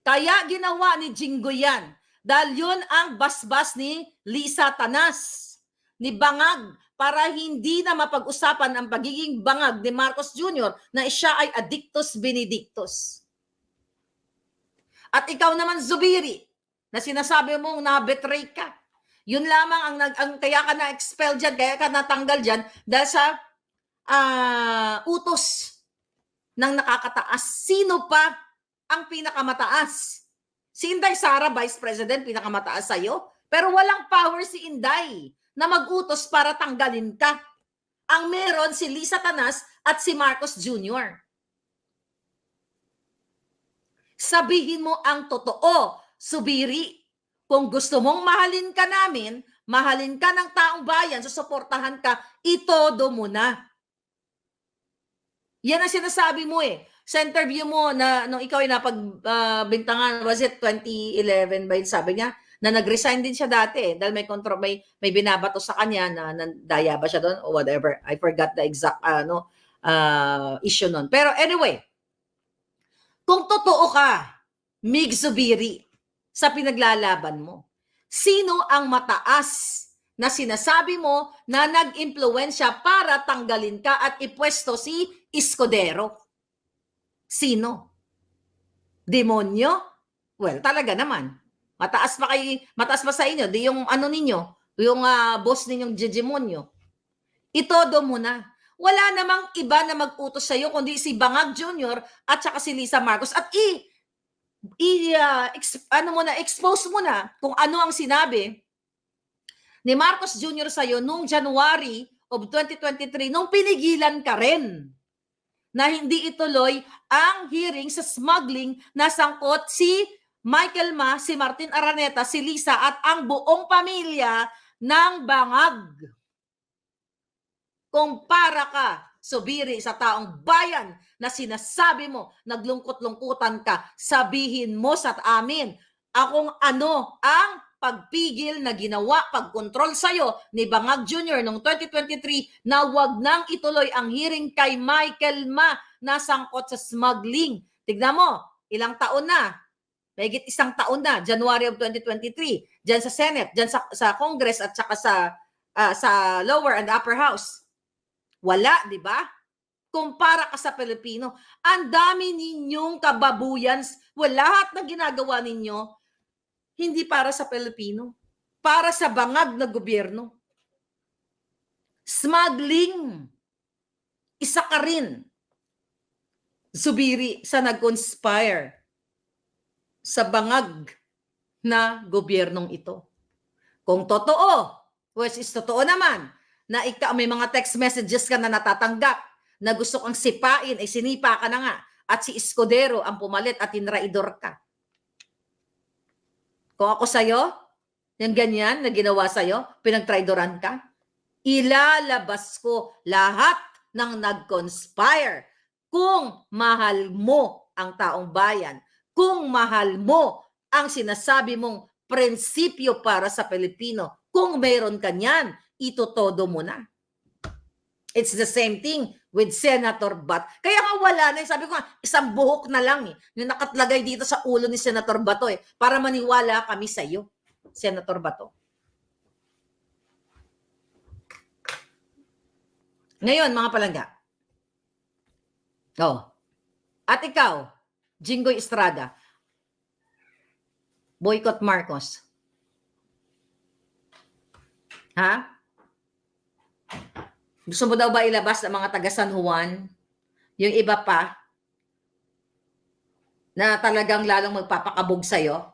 Kaya ginawa ni Jinggoy yan. Dahil yun ang basbas ni Lisa Tanas, ni Bangag, para hindi na mapag-usapan ang pagiging bangag ni Marcos Jr. na siya ay addictus benedictus. At ikaw naman, Zubiri, na sinasabi mong na-betray ka. Yun lamang ang kaya ka na-expel dyan, kaya ka natanggal dyan dahil sa utos ng nakakataas. Sino pa ang pinakamataas? Si Inday Sara, Vice President, pinakamataas sa'yo. Pero walang power si Inday na mag-utos para tanggalin ka. Ang meron si Lisa Tanas at si Marcos Jr. Sabihin mo ang totoo, Subiri. Kung gusto mong mahalin ka namin, mahalin ka ng taong bayan, susuportahan ka, itodo mo na. Yan ang sinasabi mo eh. Sa interview mo na nung ikaw ay napagbintangan, was it 2011 ba yun, sabi niya, na nag-resign din siya dati dahil may binabato sa kanya na daya ba siya doon or whatever. I forgot the exact issue nun. Pero anyway, kung totoo ka, Mig Zubiri, sa pinaglalaban mo, sino ang mataas na sinasabi mo na nag-impluwensya para tanggalin ka at ipwesto si Escudero? Sino? Demonyo? Well, talaga naman. Mataas pa sa inyo, di yung ano ninyo, yung boss ninyong demonyo. Itodo mo na. Wala namang iba na mag-utos sa'yo kundi si Bangag Jr. at saka si Lisa Marcos. At expose mo na kung ano ang sinabi ni Marcos Jr. sa'yo noong January of 2023 nung pinigilan ka rin na hindi ituloy ang hearing sa smuggling na sangkot si Michael Ma, si Martin Araneta, si Lisa at ang buong pamilya ng Bangag. Kung para ka, Subiri, sa taong bayan na sinasabi mo, naglungkot-lungkutan ka, sabihin mo sa amin akong ano ang pagpigil na ginawa, pagkontrol sa'yo ni Bangag Jr. noong 2023 na wag nang ituloy ang hearing kay Michael Ma na sangkot sa smuggling. Tignan mo, ilang taon na, mahigit isang taon na, January of 2023, dyan sa Senate, dyan sa Congress at saka sa lower and upper house. Wala, di ba? Kumpara ka sa Pilipino, ang dami ninyong kababuyan. Lahat na ginagawa ninyo, hindi para sa Pilipino. Para sa bangag na gobyerno. Smuggling. Isa ka rin, Zubiri, sa nag-conspire sa bangag na gobyernong ito. Kung totoo, which is totoo naman, na may mga text messages ka na natatanggap, na gusto kang sipain, ay sinipa ka na nga, at si Escudero ang pumalit at tinraidor ka. Kung ako sa'yo, yung ganyan na ginawa sa'yo, pinagtraidoran ka, ilalabas ko lahat ng nag-conspire. Kung mahal mo ang taong bayan, kung mahal mo ang sinasabi mong prinsipyo para sa Pilipino, kung mayroon ka niyan, itotodo mo na. It's the same thing with Senator Bat. Kaya nga wala na, sabi ko nga, isang buhok na lang yung nakatlagay dito sa ulo ni Senator Bato para maniwala kami sa iyo, Senator Bato. Ngayon, mga palangga. At ikaw, Jinggoy Estrada, boycott Marcos. Ha? Gusto mo daw ba ilabas ang mga taga San Juan? Yung iba pa na talagang lalong magpapakabog sa'yo?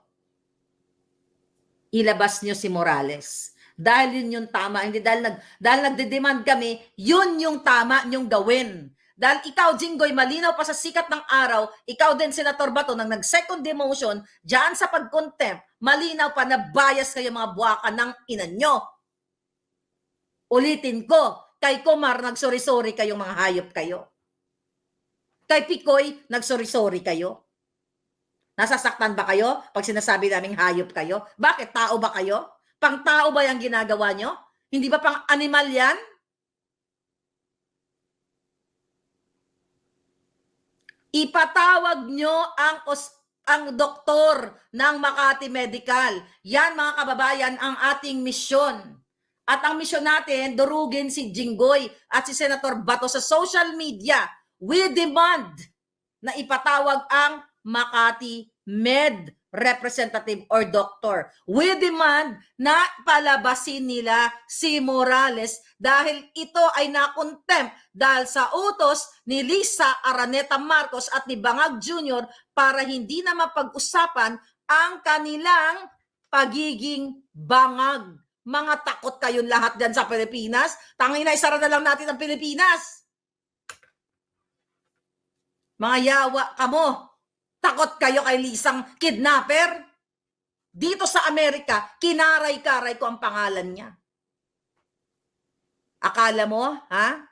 Ilabas nyo si Morales. Dahil yun yung tama. Hindi dahil nagde-demand kami, yun yung tama nyong gawin. Dahil ikaw, Jinggoy, malinaw pa sa sikat ng araw, ikaw din, Senator Bato, nang nag-second demotion, dyan sa pag-contempt, malinaw pa na bias kayo mga buwaka ng ina nyo. Ulitin ko, kay Comar, nagsori-sori kayong mga hayop kayo. Kay Picoy, nagsori-sori kayo. Nasasaktan ba kayo pag sinasabi naming hayop kayo? Bakit? Tao ba kayo? Pang-tao ba yung ginagawa nyo? Hindi ba pang-animal yan? Ipatawag nyo ang ang doktor ng Makati Medical. Yan mga kababayan ang ating misyon. At ang misyon natin, durugin si Jinggoy at si Senator Bato sa social media. We demand na ipatawag ang Makati Med representative or doctor. We demand na palabasin nila si Morales dahil ito ay nakontempt dahil sa utos ni Lisa Araneta Marcos at ni Bangag Jr. para hindi na mapag-usapan ang kanilang pagiging bangag. Mga takot kayong lahat dyan sa Pilipinas. Tangina, isara na lang natin ang Pilipinas. Mga yawa kamo. Takot kayo kay Lisang kidnapper? Dito sa Amerika, kinaray-karay ko ang pangalan niya. Akala mo, ha?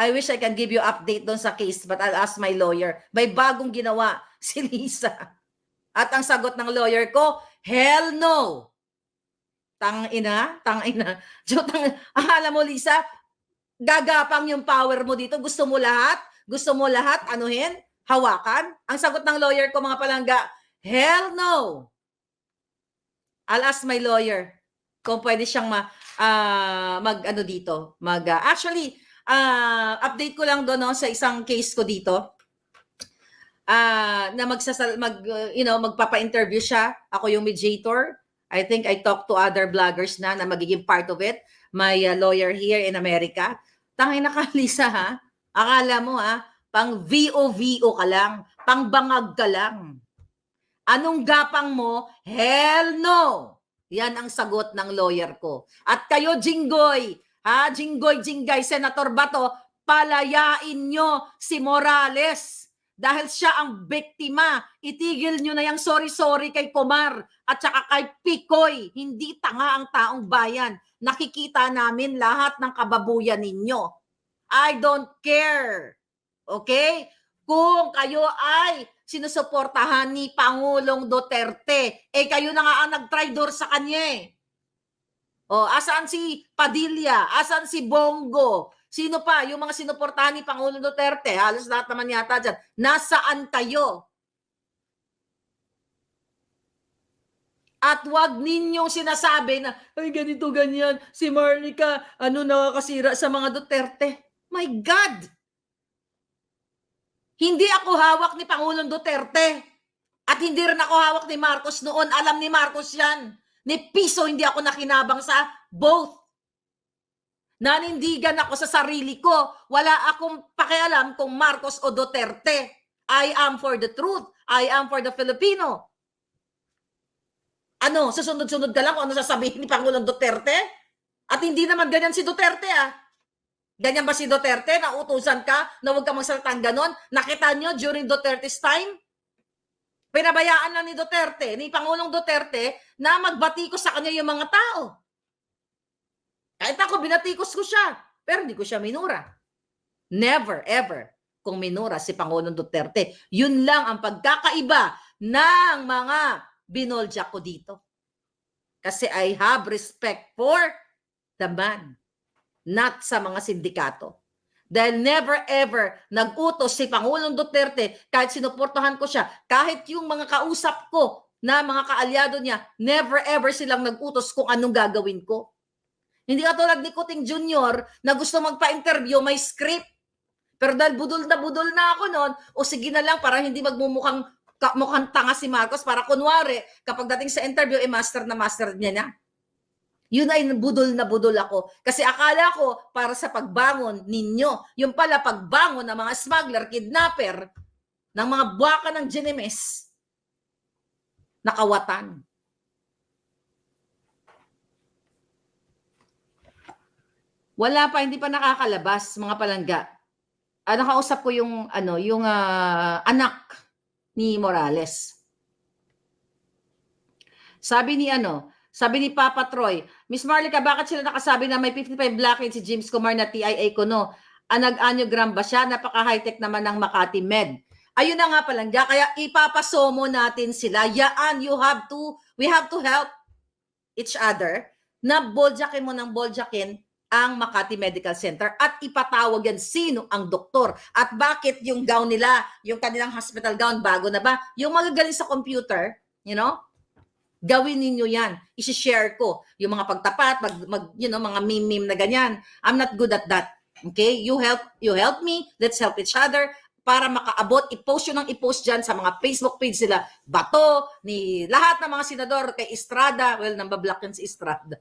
I wish I can give you update doon sa case, but I'll ask my lawyer. May bagong ginawa si Lisa. At ang sagot ng lawyer ko, hell no. Tangina. Akala mo, Lisa, gagapang yung power mo dito. Gusto mo lahat? Anuhin? Hawakan? Ang sagot ng lawyer ko, mga palangga, hell no. I'll ask my lawyer kung pwede siyang update ko lang doon sa isang case ko dito. Na magpapa-interview siya. Ako yung mediator. I think I talked to other bloggers na magiging part of it. My lawyer here in America. Tangay na ka, Lisa, ha? Akala mo, ha? Pang VO ka lang. Pang bangag ka lang. Anong gapang mo? Hell no! Yan ang sagot ng lawyer ko. At kayo, Jinggoy, ha? Jinggay, Senator Bato, palayain nyo si Morales. Dahil siya ang biktima. Itigil nyo na yung sorry kay Kumar at saka kay Picoy. Hindi tanga ang taong bayan. Nakikita namin lahat ng kababuyan ninyo. I don't care. Okay? Kung kayo ay sinusuportahan ni Pangulong Duterte, kayo na nga ang nag-traitor sa kanya eh. Asaan si Padilla? Asaan si Bongo? Sino pa? Yung mga sinuportahan ni Pangulong Duterte, halos lahat naman yata dyan. Nasaan kayo? At wag ninyong sinasabi na, ay ganito, ganyan, si Marlica, nakakasira sa mga Duterte. My God! Hindi ako hawak ni Pangulong Duterte. At hindi rin ako hawak ni Marcos noon. Alam ni Marcos yan. Ni piso hindi ako nakinabang sa both. Nanindigan ako sa sarili ko. Wala akong pakialam kung Marcos o Duterte. I am for the truth. I am for the Filipino. Susunod-sunod ka lang kung ano sasabihin ni Pangulong Duterte? At hindi naman ganyan si Duterte, ah. Ganyan ba si Duterte? Nautusan ka na huwag ka magsaltang ganon? Nakita nyo during Duterte's time? Pinabayaan lang ni Duterte, ni Pangulong Duterte, na magbatikos sa kanya yung mga tao. Kahit ako, binatikos ko siya. Pero hindi ko siya minura. Never, ever kung minura si Pangulong Duterte. Yun lang ang pagkakaiba ng mga binolja ko dito. Kasi I have respect for the man. Not sa mga sindikato. Dahil never ever nag-utos si Pangulong Duterte kahit sinuportahan ko siya, kahit yung mga kausap ko na mga kaalyado niya, never ever silang nag-utos kung anong gagawin ko. Hindi katulad ni Kuting Jr. na gusto magpa-interview, may script. Pero dahil budol na ako noon, o sige na lang para hindi mukhang tanga si Marcos, para kunwari, kapag dating sa interview, master na master niya na. Yun ay budol na budol ako. Kasi akala ko para sa pagbangon ninyo. Yung pala pagbangon ng mga smuggler, kidnapper, ng mga buwaka ng Ginemes, nakawatan. Wala pa, hindi pa nakakalabas, mga palangga. Nakausap ko yung anak ni Morales. Sabi ni Papa Troy, Miss Marlica, bakit sila nakasabi na may 55 blockade si James Kumar na TIA kuno? Nag-angiogram ba siya? Napaka-high-tech naman ng Makati Med. Ayun na nga palangga, kaya ipapasomo natin sila. Yaan, we have to help each other na boljakin mo ng boljakin ang Makati Medical Center at ipatawag yan sino ang doktor at bakit yung gown nila, yung kanilang hospital gown, bago na ba? Yung magagaling sa computer, gawin ninyo yan. I-share ko yung mga pagtapat, mga meme na ganyan. I'm not good at that. Okay? You help me, let's help each other para makaabot, i-post yun ng i-post dyan sa mga Facebook page sila. Bato, ni lahat ng mga senador, kay Estrada, well, nambablock yan si Estrada.